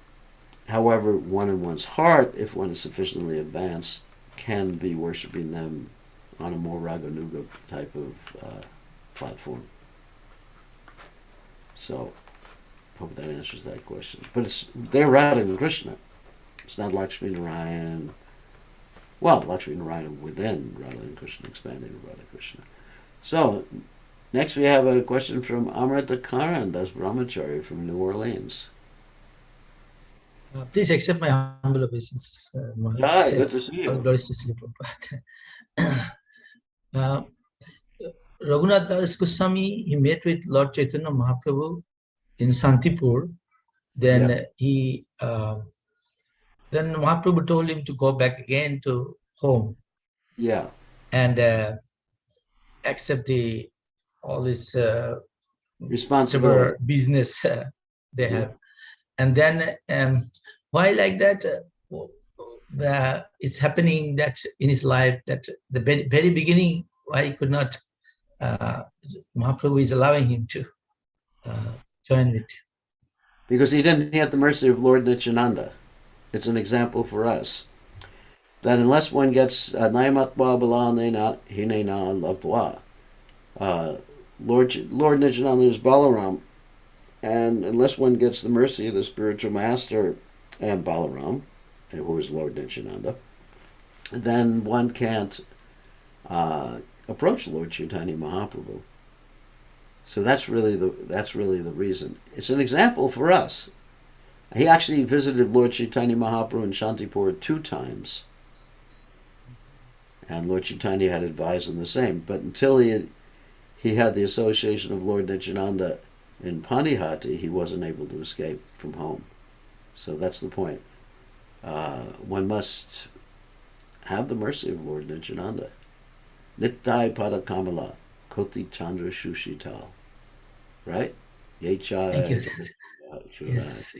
However, one in one's heart, if one is sufficiently advanced, can be worshiping them on a more Raganuga type of platform. So, I hope that answers that question. But they're Radha and Krishna. It's not Lakshmi Narayan. Well, Lakshmi Narayan within Radha and Krishna, expanding Radha Krishna. So, next we have a question from Amrita Karan Das Brahmachari from New Orleans. Please accept my humble obeisances. Hi, good to see All you. glories to Srila Prabhupada. uh, Raghunath Das Goswami, he met with Lord Chaitanya Mahaprabhu in Santipur. Then then Mahaprabhu told him to go back again to home. Yeah. And accept all this Responsibility. business they have. And then why like that? It's happening that in his life that the very beginning, why he could not, Mahaprabhu is allowing him to join with. Because he didn't have the mercy of Lord Nityananda. It's an example for us that unless one gets Naimatva Balanena Hinena Lavdwa, Lord Nityananda is Balaram, and unless one gets the mercy of the spiritual master and Balaram, who is Lord Nityananda, then one can't approach Lord Chaitanya Mahaprabhu. So that's really the reason. It's an example for us. He actually visited Lord Chaitanya Mahaprabhu in Shantipur 2 times, and Lord Chaitanya had advised him the same. But until he had the association of Lord Nityananda in Panihati, he wasn't able to escape from home. So that's the point. One must have the mercy of Lord Nityananda. Nittai Pada Kamala, Koti Chandra Shushital. Right? Thank you. Yes.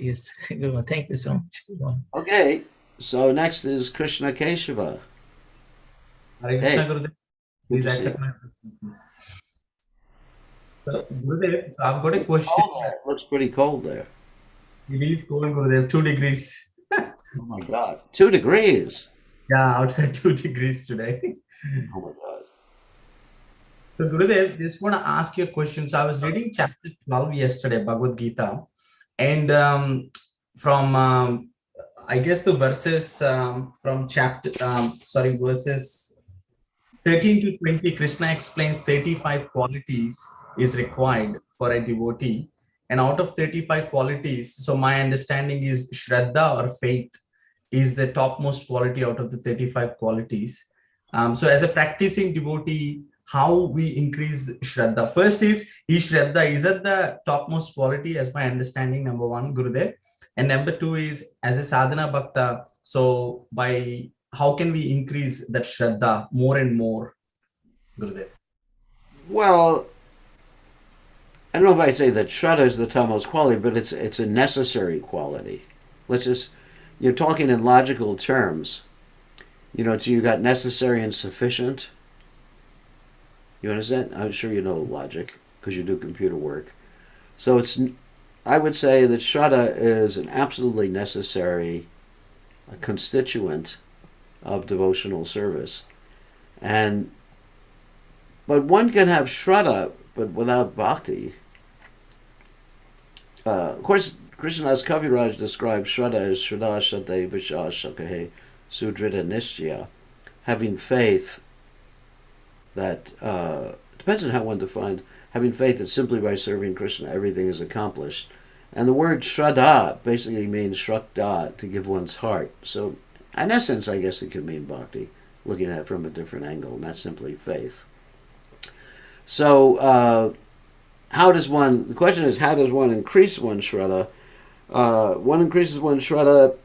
Thank you so much. Okay, so next is Krishna Keshava. Hare Krishna, Gurudev. Please accept my questions. So, Gurudev, so I've got a question. It looks pretty cold there. It is cold, Gurudev, 2 degrees. Oh my God, 2 degrees. Yeah, outside 2 degrees today. Oh my God. So, Gurudev, just want to ask you a question. So, I was reading chapter 12 yesterday, Bhagavad Gita, and from I guess the verses from verses 13 to 20, Krishna explains 35 qualities is required for a devotee. And out of 35 qualities, so my understanding is Shraddha or faith is the topmost quality out of the 35 qualities. So as a practicing devotee, how we increase Shraddha? First is Shraddha is at the topmost quality as my understanding, number 1, Gurudev. And number 2 is as a sadhana bhakta, so by how can we increase that Shraddha more and more, Gurudev? Well, I don't know if I'd say that Shraddha is the topmost quality, but it's a necessary quality. You're talking in logical terms. So you got necessary and sufficient. You understand? I'm sure you know logic because you do computer work. So I would say that Shraddha is an absolutely necessary constituent of devotional service. But one can have Shraddha, but without bhakti. Of course, Krishnadas Kaviraj describes Shraddha as Shraddha Shate Vishas Shakahe Sudrita Nishya, having faith that, depends on how one defines, having faith that simply by serving Krishna everything is accomplished. And the word Shraddha basically means Shraddha, to give one's heart. So, in essence, I guess it could mean bhakti, looking at it from a different angle, not simply faith. So, the question is, how does one increase one's Shraddha? One increases one's Shraddha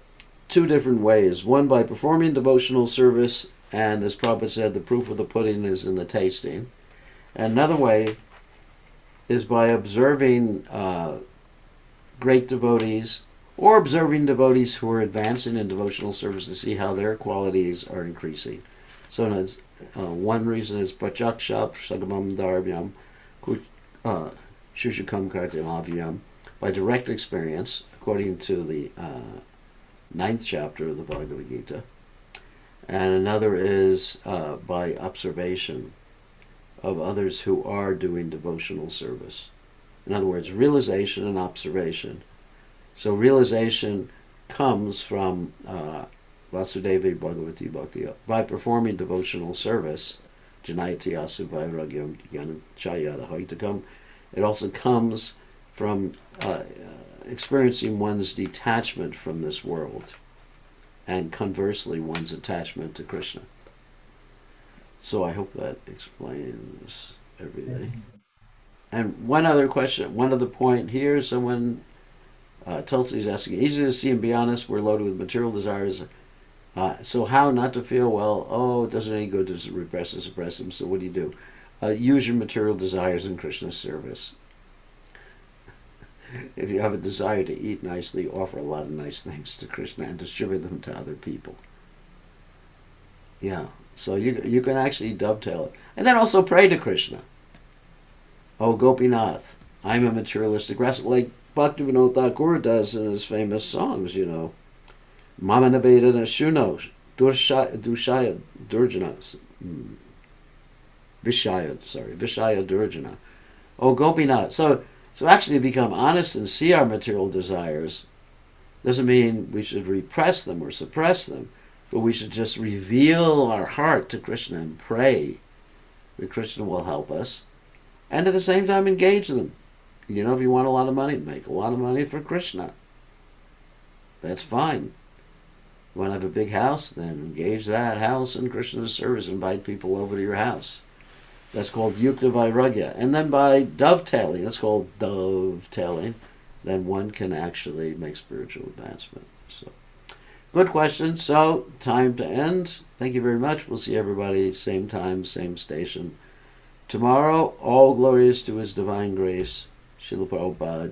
2 different ways. One, by performing devotional service, and as Prabhupada said, the proof of the pudding is in the tasting. And another way is by observing great devotees, or observing devotees who are advancing in devotional service to see how their qualities are increasing. So one reason is Prachaksha Sagamam Dharvyam Shushakam Kartimavyam, by direct experience, according to the 9th chapter of the Bhagavad Gita. And another is by observation of others who are doing devotional service. In other words, realization and observation. So realization comes from Vasudevi Bhagavati Bhakti. By performing devotional service, Janayati Asu Vairagyam Jnanam Chayada Haitakam, it also comes from experiencing one's detachment from this world, and conversely one's attachment to Krishna. So I hope that explains everything. And one other question, one other point here, someone, Tulsi's asking, easy to see and be honest, we're loaded with material desires. So how not to feel, well, oh, it doesn't any good to repress and suppress them, so what do? Use your material desires in Krishna's service. If you have a desire to eat nicely, offer a lot of nice things to Krishna and distribute them to other people. Yeah, so you can actually dovetail it. And then also pray to Krishna. Oh, Gopinath, I'm a materialistic rascal, like Bhaktivinoda Thakur does in his famous songs, you know. Mama Navedana Shuno, Dushaya Durjana, Vishaya Durjana. Oh, Gopinath. So actually to become honest and see our material desires doesn't mean we should repress them or suppress them, but we should just reveal our heart to Krishna and pray that Krishna will help us, and at the same time engage them. You know, if you want a lot of money, make a lot of money for Krishna. That's fine. You want to have a big house, then engage that house in Krishna's service. Invite people over to your house. That's called yukta vairagya. And then by dovetailing, that's called dovetailing, then one can actually make spiritual advancement. So, good question. So, time to end. Thank you very much. We'll see everybody same time, same station tomorrow. All glories to His Divine Grace. Srila Prabhupada.